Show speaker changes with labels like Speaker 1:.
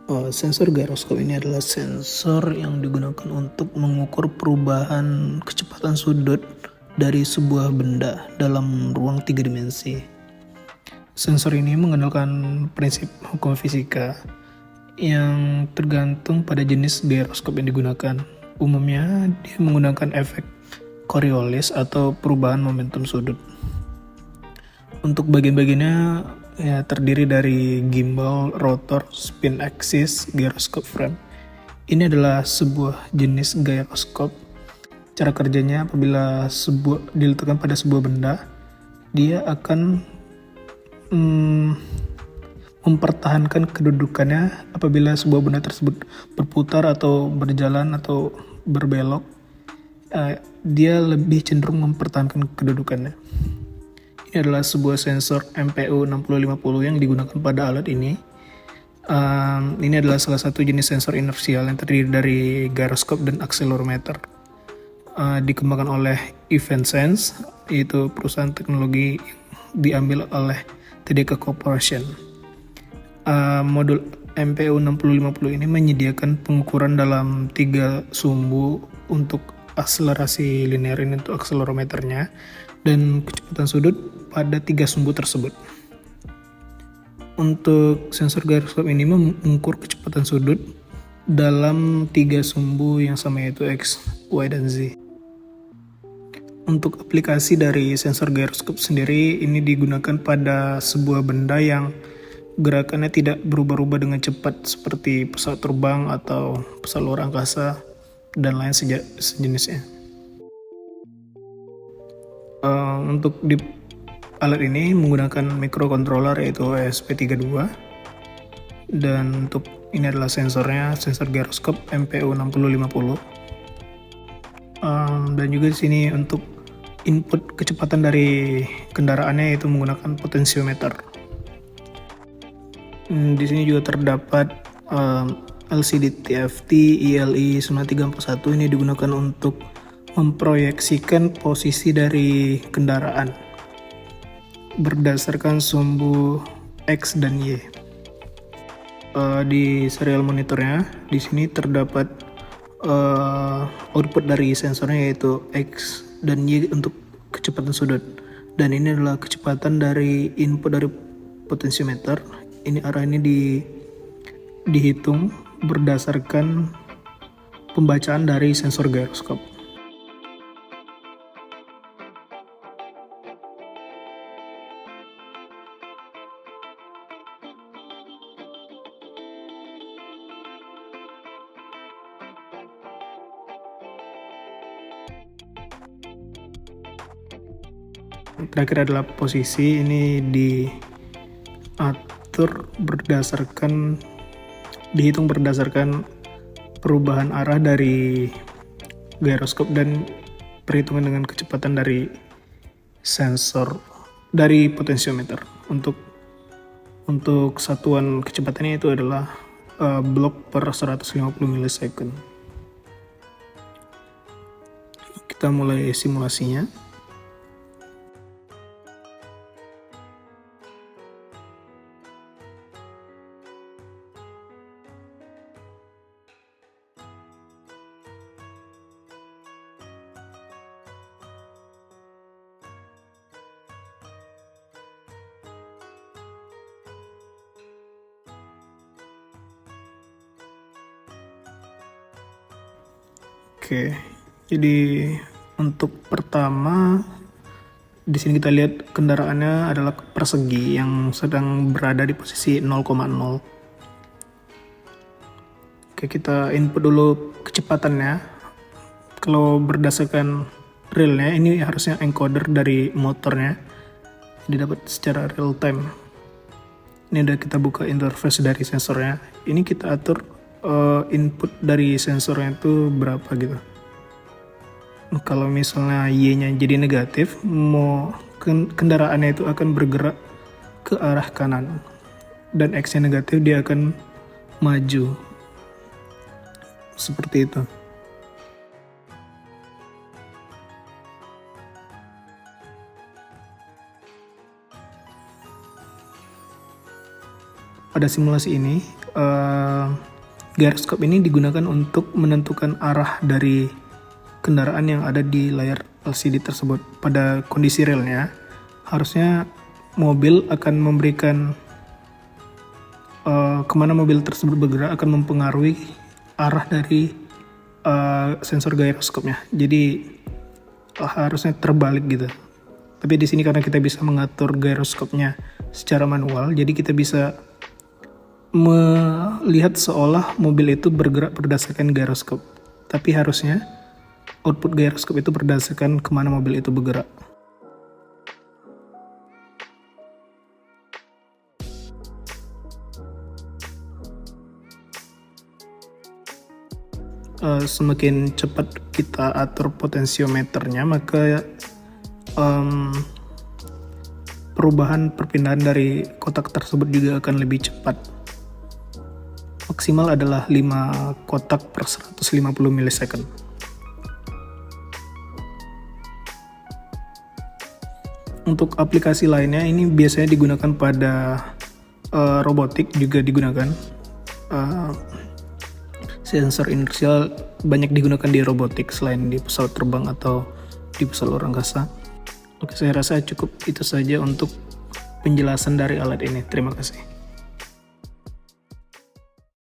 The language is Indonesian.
Speaker 1: Sensor gyroskop ini adalah sensor yang digunakan untuk mengukur perubahan kecepatan sudut dari sebuah benda dalam ruang 3 dimensi. Sensor ini mengandalkan prinsip hukum fisika yang tergantung pada jenis gyroskop yang digunakan. Umumnya dia menggunakan efek Coriolis atau perubahan momentum sudut. Untuk bagian-bagiannya ya terdiri dari gimbal, rotor, spin axis, gyroscope frame. Ini adalah sebuah jenis gyroscope. Cara kerjanya apabila diletakkan pada sebuah benda, dia akan mempertahankan kedudukannya apabila sebuah benda tersebut berputar atau berjalan atau berbelok. Dia lebih cenderung mempertahankan kedudukannya. Ini adalah sebuah sensor MPU 6050 yang digunakan pada alat ini. Ini adalah salah satu jenis sensor inersial yang terdiri dari gyroskop dan accelerometer. Dikembangkan oleh Eventsense, yaitu perusahaan teknologi yang diambil oleh TDK Corporation. Modul MPU 6050 ini menyediakan pengukuran dalam 3 sumbu untuk akselerasi linear ini untuk akselerometernya dan kecepatan sudut pada 3 sumbu tersebut. Untuk sensor gyroskop ini mengukur kecepatan sudut dalam 3 sumbu yang sama, yaitu X, Y, dan Z. Untuk aplikasi dari sensor gyroskop sendiri, ini digunakan pada sebuah benda yang gerakannya tidak berubah-ubah dengan cepat seperti pesawat terbang atau pesawat luar angkasa dan lain sejenisnya. Untuk di alat ini menggunakan microcontroller yaitu ESP32, dan untuk ini adalah sensornya, sensor gyroskop MPU 6050. Dan juga di sini untuk input kecepatan dari kendaraannya yaitu menggunakan potensiometer. Di sini juga terdapat LCD TFT ILI 9341. Ini digunakan untuk memproyeksikan posisi dari kendaraan berdasarkan sumbu X dan Y. Di serial monitornya di sini terdapat output dari sensornya yaitu X dan Y untuk kecepatan sudut, dan ini adalah kecepatan dari input dari potensiometer. Ini arah ini dihitung berdasarkan pembacaan dari sensor gyroskop. Terakhir adalah posisi, ini dihitung berdasarkan perubahan arah dari gyroskop dan perhitungan dengan kecepatan dari sensor dari potensiometer. Untuk satuan kecepatannya itu adalah blok per 150 milisecond. Kita mulai simulasinya. Oke, jadi untuk pertama di sini kita lihat kendaraannya adalah persegi yang sedang berada di posisi 0,0. Oke, kita input dulu kecepatannya. Kalau berdasarkan realnya, ini harusnya encoder dari motornya, jadi dapat secara real time. Ini udah kita buka interface dari sensornya. Ini kita atur input dari sensornya itu berapa gitu. Kalau misalnya Y-nya jadi negatif, kendaraannya itu akan bergerak ke arah kanan, dan X-nya negatif, dia akan maju seperti itu. pada simulasi ini, gyroscope ini digunakan untuk menentukan arah dari kendaraan yang ada di layar LCD tersebut. Pada kondisi realnya, harusnya mobil akan memberikan kemana mobil tersebut bergerak akan mempengaruhi arah dari sensor gyroscope-nya. Jadi harusnya terbalik gitu. Tapi di sini karena kita bisa mengatur gyroscope-nya secara manual, jadi kita bisa melihat seolah mobil itu bergerak berdasarkan gyroscope. Tapi harusnya output gyroscope itu berdasarkan kemana mobil itu bergerak. Semakin cepat kita atur potensiometernya, maka perubahan perpindahan dari kotak tersebut juga akan lebih cepat. Maksimal adalah 5 kotak per 150 milisecond. Untuk aplikasi lainnya, ini biasanya digunakan pada robotik juga digunakan. Sensor inersial banyak digunakan di robotik selain di pesawat terbang atau di pesawat luar angkasa. Oke, saya rasa cukup itu saja untuk penjelasan dari alat ini. Terima kasih.